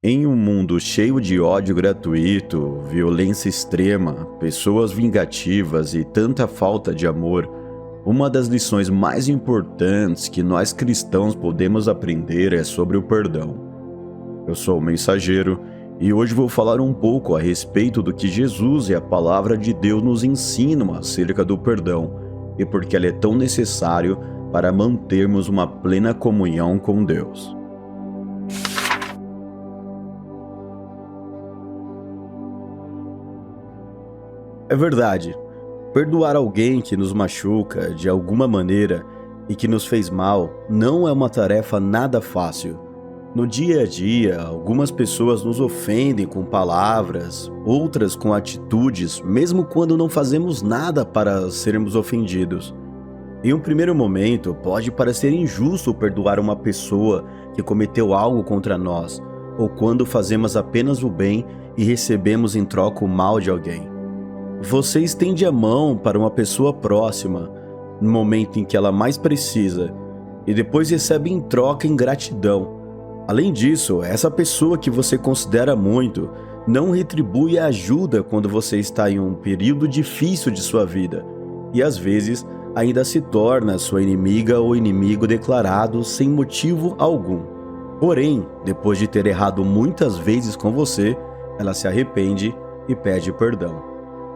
Em um mundo cheio de ódio gratuito, violência extrema, pessoas vingativas e tanta falta de amor, uma das lições mais importantes que nós cristãos podemos aprender é sobre o perdão. Eu sou o Mensageiro e hoje vou falar um pouco a respeito do que Jesus e a Palavra de Deus nos ensinam acerca do perdão e por que ele é tão necessário para mantermos uma plena comunhão com Deus. É verdade, perdoar alguém que nos machuca de alguma maneira e que nos fez mal não é uma tarefa nada fácil. No dia a dia, algumas pessoas nos ofendem com palavras, outras com atitudes, mesmo quando não fazemos nada para sermos ofendidos. Em um primeiro momento, pode parecer injusto perdoar uma pessoa que cometeu algo contra nós, ou quando fazemos apenas o bem e recebemos em troca o mal de alguém. Você estende a mão para uma pessoa próxima, no momento em que ela mais precisa, e depois recebe em troca ingratidão. Além disso, essa pessoa que você considera muito não retribui a ajuda quando você está em um período difícil de sua vida, e às vezes ainda se torna sua inimiga ou inimigo declarado sem motivo algum. Porém, depois de ter errado muitas vezes com você, ela se arrepende e pede perdão.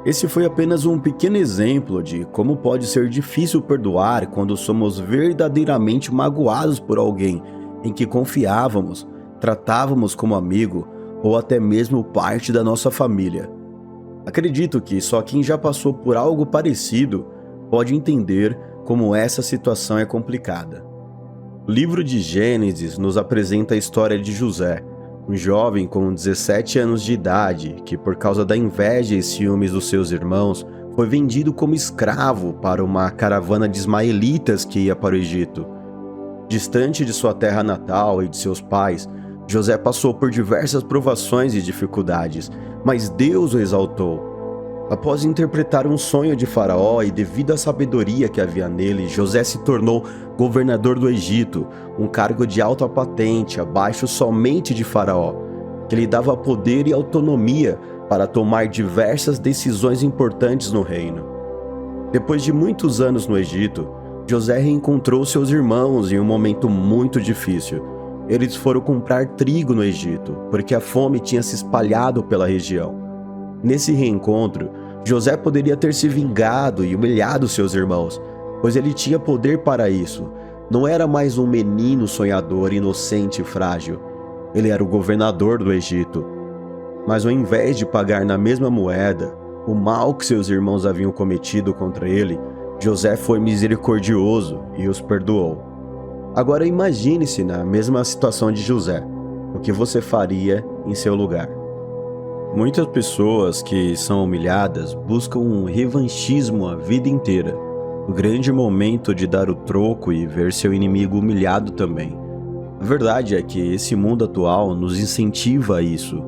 Esse foi apenas um pequeno exemplo de como pode ser difícil perdoar quando somos verdadeiramente magoados por alguém em que confiávamos, tratávamos como amigo ou até mesmo parte da nossa família. Acredito que só quem já passou por algo parecido pode entender como essa situação é complicada. O livro de Gênesis nos apresenta a história de José, um jovem com 17 anos de idade que, por causa da inveja e ciúmes dos seus irmãos, foi vendido como escravo para uma caravana de ismaelitas que ia para o Egito. Distante de sua terra natal e de seus pais, José passou por diversas provações e dificuldades, mas Deus o exaltou. Após interpretar um sonho de Faraó e devido à sabedoria que havia nele, José se tornou governador do Egito, um cargo de alta patente, abaixo somente de Faraó, que lhe dava poder e autonomia para tomar diversas decisões importantes no reino. Depois de muitos anos no Egito, José reencontrou seus irmãos em um momento muito difícil. Eles foram comprar trigo no Egito, porque a fome tinha se espalhado pela região. Nesse reencontro, José poderia ter se vingado e humilhado seus irmãos, pois ele tinha poder para isso. Não era mais um menino sonhador, inocente e frágil. Ele era o governador do Egito. Mas ao invés de pagar na mesma moeda o mal que seus irmãos haviam cometido contra ele, José foi misericordioso e os perdoou. Agora imagine-se na mesma situação de José. O que você faria em seu lugar? Muitas pessoas que são humilhadas buscam um revanchismo a vida inteira. O grande momento de dar o troco e ver seu inimigo humilhado também. A verdade é que esse mundo atual nos incentiva a isso.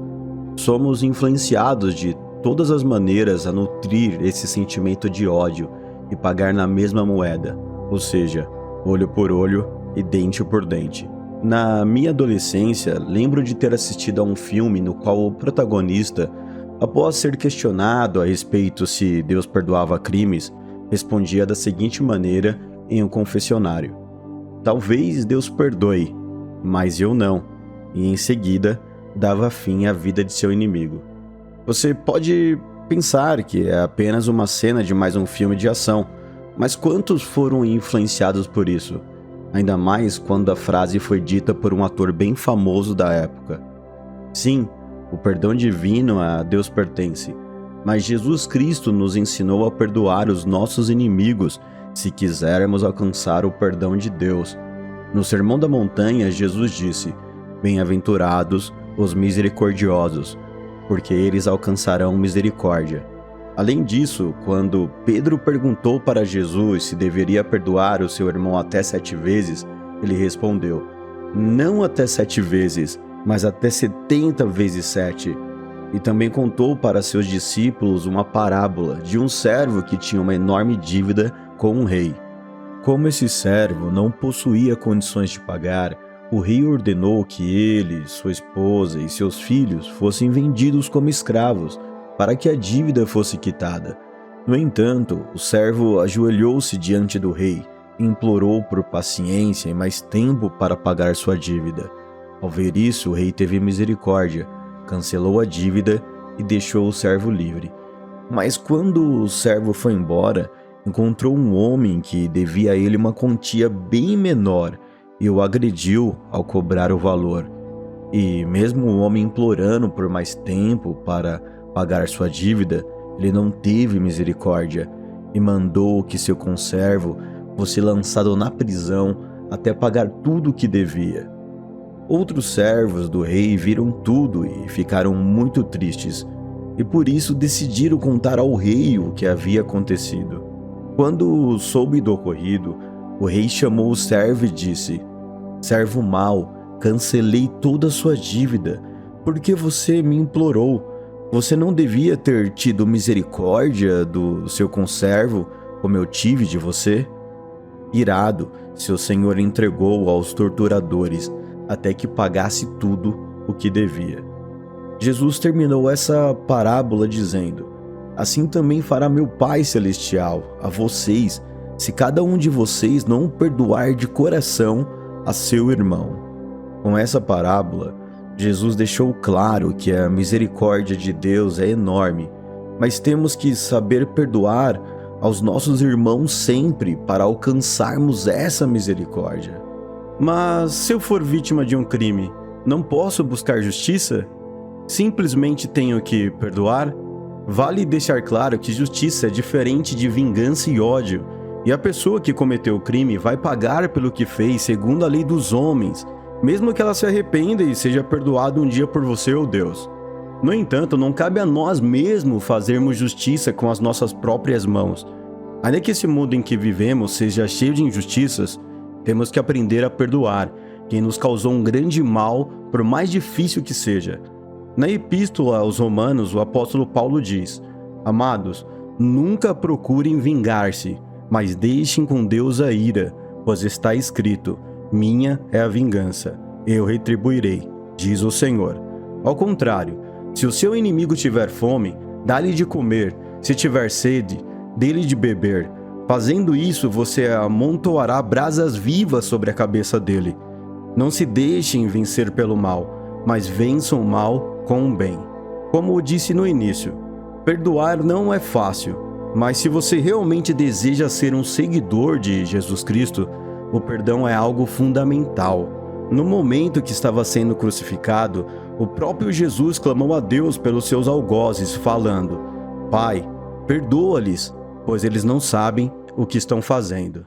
Somos influenciados de todas as maneiras a nutrir esse sentimento de ódio e pagar na mesma moeda, ou seja, olho por olho e dente por dente. Na minha adolescência, lembro de ter assistido a um filme no qual o protagonista, após ser questionado a respeito se Deus perdoava crimes, respondia da seguinte maneira em um confessionário: "Talvez Deus perdoe, mas eu não", e em seguida dava fim à vida de seu inimigo. Você pode pensar que é apenas uma cena de mais um filme de ação, mas quantos foram influenciados por isso? Ainda mais quando a frase foi dita por um ator bem famoso da época. Sim, o perdão divino a Deus pertence, mas Jesus Cristo nos ensinou a perdoar os nossos inimigos se quisermos alcançar o perdão de Deus. No Sermão da Montanha, Jesus disse: "Bem-aventurados os misericordiosos, porque eles alcançarão misericórdia." Além disso, quando Pedro perguntou para Jesus se deveria perdoar o seu irmão até 7 vezes, ele respondeu: "Não até 7 vezes, mas até 70 vezes 7. E também contou para seus discípulos uma parábola de um servo que tinha uma enorme dívida com um rei. Como esse servo não possuía condições de pagar, O rei ordenou que ele, sua esposa e seus filhos fossem vendidos como escravos, para que a dívida fosse quitada. No entanto, o servo ajoelhou-se diante do rei e implorou por paciência e mais tempo para pagar sua dívida. Ao ver isso, o rei teve misericórdia, cancelou a dívida e deixou o servo livre. Mas quando o servo foi embora, encontrou um homem que devia a ele uma quantia bem menor e o agrediu ao cobrar o valor. E mesmo o homem implorando por mais tempo para pagar sua dívida, ele não teve misericórdia e mandou que seu conservo fosse lançado na prisão até pagar tudo o que devia. Outros servos do rei viram tudo e ficaram muito tristes, e por isso decidiram contar ao rei o que havia acontecido. Quando soube do ocorrido, o rei chamou o servo e disse: "Servo mau, cancelei toda a sua dívida, porque você me implorou. Você não devia ter tido misericórdia do seu conservo, como eu tive de você?" Irado, seu senhor entregou-o aos torturadores, até que pagasse tudo o que devia. Jesus terminou essa parábola dizendo: "Assim também fará meu Pai Celestial a vocês, se cada um de vocês não perdoar de coração a seu irmão." Com essa parábola, Jesus deixou claro que a misericórdia de Deus é enorme, mas temos que saber perdoar aos nossos irmãos sempre para alcançarmos essa misericórdia. Mas se eu for vítima de um crime, não posso buscar justiça? Simplesmente tenho que perdoar? Vale deixar claro que justiça é diferente de vingança e ódio, e a pessoa que cometeu o crime vai pagar pelo que fez segundo a lei dos homens, mesmo que ela se arrependa e seja perdoada um dia por você ou Deus. No entanto, não cabe a nós mesmos fazermos justiça com as nossas próprias mãos. Ainda que esse mundo em que vivemos seja cheio de injustiças, temos que aprender a perdoar quem nos causou um grande mal, por mais difícil que seja. Na Epístola aos Romanos, o apóstolo Paulo diz: "Amados, nunca procurem vingar-se, mas deixem com Deus a ira, pois está escrito: minha é a vingança, eu retribuirei, diz o Senhor." Ao contrário, se o seu inimigo tiver fome, dá-lhe de comer, se tiver sede, dê-lhe de beber. Fazendo isso, você amontoará brasas vivas sobre a cabeça dele. Não se deixem vencer pelo mal, mas vençam o mal com o bem. Como eu disse no início, perdoar não é fácil, mas se você realmente deseja ser um seguidor de Jesus Cristo, o perdão é algo fundamental. No momento que estava sendo crucificado, o próprio Jesus clamou a Deus pelos seus algozes, falando: "Pai, perdoa-lhes, pois eles não sabem o que estão fazendo."